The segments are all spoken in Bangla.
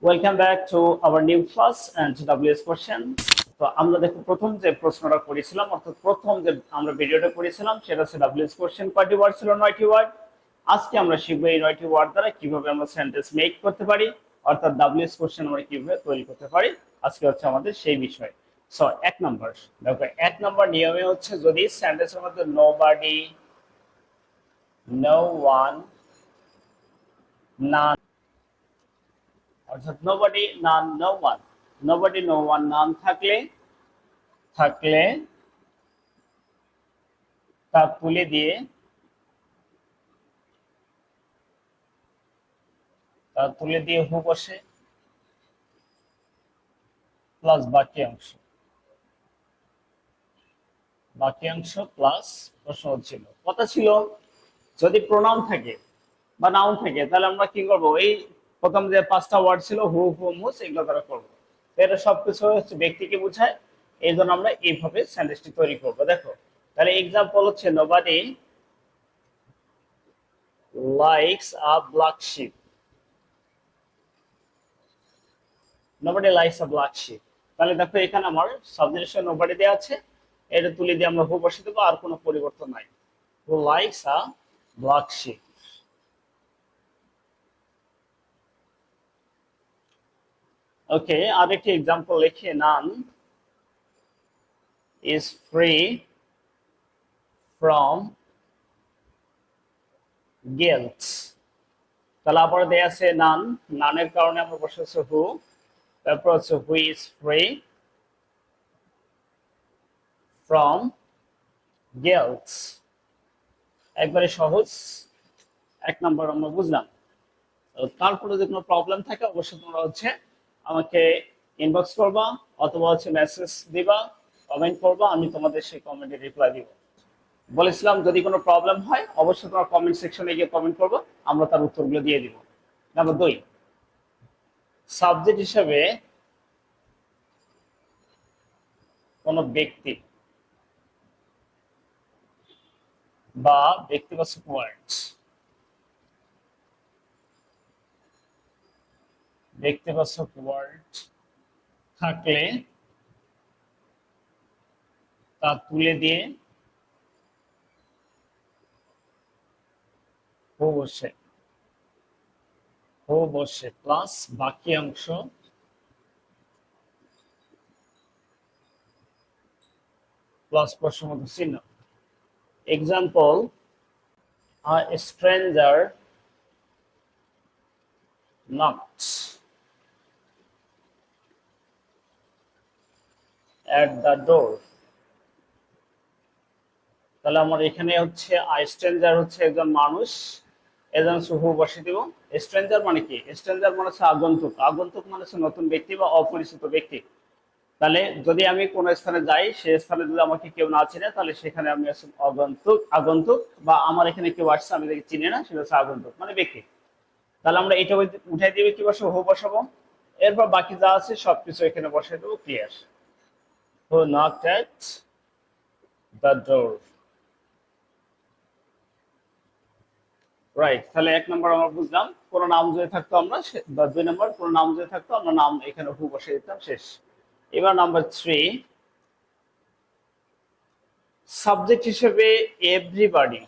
Welcome back to our new class and WS question. তো আমরা দেখো প্রথম যে প্রশ্নটা করেছিলাম, অর্থাৎ প্রথম যে আমরা ভিডিওটা করেছিলাম সেটা হচ্ছে ডব্লিউএস কোশ্চেন। কয়টি ওয়ার্ড ছিল? 9টি ওয়ার্ড। আজকে আমরা শিখবো এই 9টি ওয়ার্ড দ্বারা কিভাবে আমরা সেন্টেন্স মেক করতে পারি, অর্থাৎ ডব্লিউএস কোশ্চেন আমরা কিভাবে তৈরি করতে পারি। আজকে হচ্ছে আমাদের সেই বিষয়। সো এক নাম্বার, দেখো এক নাম্বার নিয়মে হচ্ছে যদি সেন্টেন্সের মধ্যে নোবডি, নো ওয়ান, না, অর্থাৎ nobody, none, no one, nobody, no one, none থাকলে থাকলে তা তুলে দিয়ে হু বসে প্লাস বাকি অংশ প্লাস প্রশ্ন ছিল কথা ছিল। যদি প্রোনাউন থাকে বা নাউন থাকে তাহলে আমরা কি করব? এই প্রথম যে 5টা ওয়ার্ড ছিল হু, হু, মুস, এগুলো দ্বারা করবো। এটা সবকিছু হচ্ছে ব্যক্তিকে বোঝায়, এই জন্য আমরা এইভাবে সেন্টেন্সটি তৈরি করব। দেখো তাহলে এক্সাম্পল হচ্ছে nobody likes a black sheep. Nobody likes a black sheep. তাহলে দেখো এখানে আমার সাবজেক্টের সঙ্গে নোবডি দেওয়া আছে, এটা তুলে দিয়ে আমরা হু বসে দেবো, আর কোনো পরিবর্তন নাই। Who likes a black sheep. Okay, আরেকটি এক্সাম্পল লিখি, none is free from guilt. তাহলে আবার দেয়া আছে নান, নানের কারণে আমরা বসেছে হু, তারপর হচ্ছে who is free from guilt. একবারে সহজ, এক নম্বর আমরা বুঝলাম। তারপরে যদি কোনো প্রবলেম থাকে অবশ্যই তোমরা হচ্ছে আমাকে ইনবক্স করবা অথবা হচ্ছে মেসেজ দিবা, কমেন্ট করবা, আমি তোমাদের সেই কমেন্টে রিপ্লাই দিব। বলেছিলাম যদি কোনো প্রবলেম হয় অবশ্যই তোমার কমেন্ট সেকশনে গিয়ে কমেন্ট করবো, আমরা তার উত্তরগুলো দিয়ে দিব। নাম্বার 2, সাবজেক্ট হিসেবে কোনো ব্যক্তি বা ব্যক্তিবাচক ওয়ার্ড, ব্যক্তিবাচক ওয়ার্ড থাকলে তা তুলে দিয়ে হু বসে প্লাস বাকি অংশ প্লাস প্রশ্নবোধক চিহ্ন। Example, a stranger knocked at the door. তাহলে আমার এখানে হচ্ছে স্ট্রেঞ্জার হচ্ছে একজন মানুষ, এজন হু বসে দিব। স্ট্রেঞ্জার মানে কি? স্ট্রেঞ্জার মানে হচ্ছে আগন্তুক, আগন্তুক মানে হচ্ছে নতুন ব্যক্তি বা অপরিচিত ব্যক্তি। তাহলে যদি আমি কোনো স্থানে যাই, সেই স্থানে যদি আমাকে কেউ না চিনে তাহলে সেখানে আমি আগন্তুক, আগন্তুক, বা আমার এখানে কেউ আসছে আমি তাকে চিনি না, সেটা হচ্ছে আগন্তুক মানে ব্যক্তি। তাহলে আমরা এটা উঠাই দিবে কি বসাবো? হু বসাবো। এরপর বাকি যা আছে সবকিছু এখানে বসাই দেবো, clear. Who knocked at the door. Right, তাহলে এক নম্বর আমরা বুঝলাম কোন নাম যদি থাকতো আমরা, বা 2 নম্বর কোন নাম যদি থাকতো আমরা নাম এখানে হু বসে দিতাম, শেষ। এবার নাম্বার 3, সাবজেক্ট হিসেবে everybody,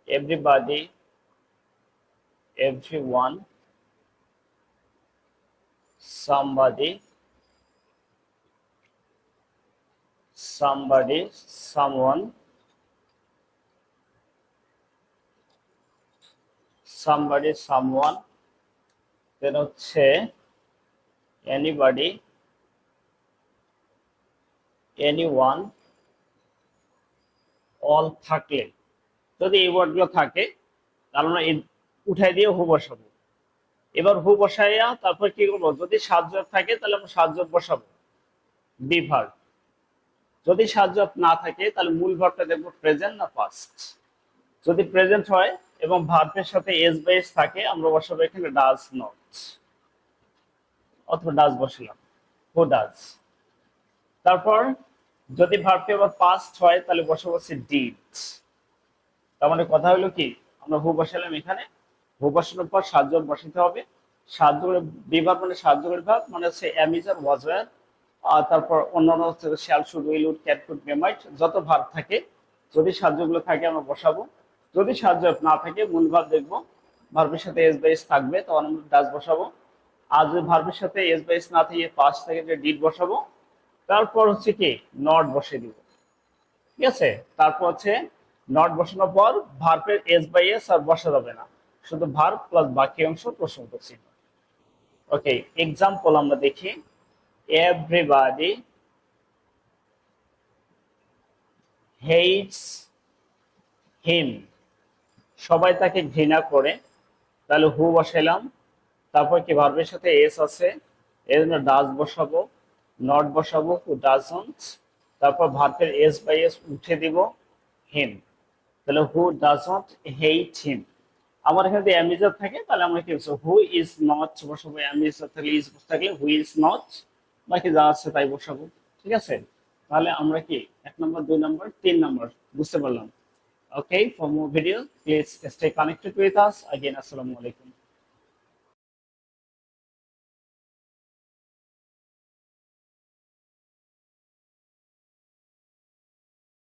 everybody, everyone, somebody, somebody, someone, somebody, someone, then হচ্ছে এনিবডি, এনিওয়ান, অল থাকলে, যদি এই ওয়ার্ডগুলো থাকে তাহলে আমরা উঠাই দিয়ে হু বসাবো। এবার হু বসাইয়া তারপর কি করবো? যদি সাহায্য থাকে তাহলে আমরা সাহায্য বসাবো, বি ভার্ব। যদি সাহায্য না থাকে তাহলে মূল ভার্বটা দেখবো প্রেজেন্ট না পাস্ট। যদি প্রেজেন্ট হয় এবং ভার্বের সাথে এস বা এস থাকে আমরা বসাবো এখানে ডাজ নট, অথবা ডাজ বসালাম, হু ডাজ। তারপর যদি ভার্বটি আবার পাস্ট হয় তাহলে বসাবো হচ্ছে ডিড। তার মানে কথা হলো কি, আমরা হু বসালাম এখানে, হু বসানোর পর সাহায্য বসাতে হবে। সাহায্যকারী বিভাগ মানে সাহায্যকারী ভাব মানে হচ্ছে অ্যামিজার, ওয়াজওয়ার, আর তারপর অন্যান্য হচ্ছে shall, should, will, would, can, could, may, might, যত ভার্ব থাকে যদি সাহায্যগুলো থাকে আমরা বসাবো। যদি সাহায্য না থাকে মূল ভাব দেখবো, ভার্বের সাথে এস বা এস থাকবে তখন আমরা ডাজ বসাবো। আর যদি ভার্বের সাথে এস বা এস না থাকে পাস্ট থাকে যে ডিড বসাবো। তারপর হচ্ছে কি নট বসিয়ে দিব, ঠিক আছে। তারপর হচ্ছে নট বসানোর পর ভার্বের এস বাই এস আর বসা যাবে না, শুধু ভার্ব প্লাস বাকি অংশ প্রশ্নবোধক চিহ্ন। ওকে, এক্সাম্পল আমরা দেখি। এভরিবডি হেটস হিম, সবাই তাকে ঘৃণা করে। তাহলে হু বসাইলাম, তারপর কি ভার্বের সাথে এস আছে, এর জন্য ডাজ বসাবো, নট বসাবো, হু ডাজন্ট, তারপর ভার্বের এস বাই এস উঠে দিব হিম। তাহলে হু ডাজন্ট হেট হিম। আমার এখানে যদি অ্যামিজার থাকে তাহলে আমরা কি বলবো, হু ইজ নট বসাবো, অ্যামিজার থাকলে ইজ থাকলে হু ইজ নট, বাকি যা আছে তাই বসাবো, ঠিক আছে। তাহলে আমরা কি 1 নম্বর, 2 নম্বর, 3 নম্বর বুঝতে পারলাম। Okay, for more videos, please stay connected with us. Again, Assalamu alaikum.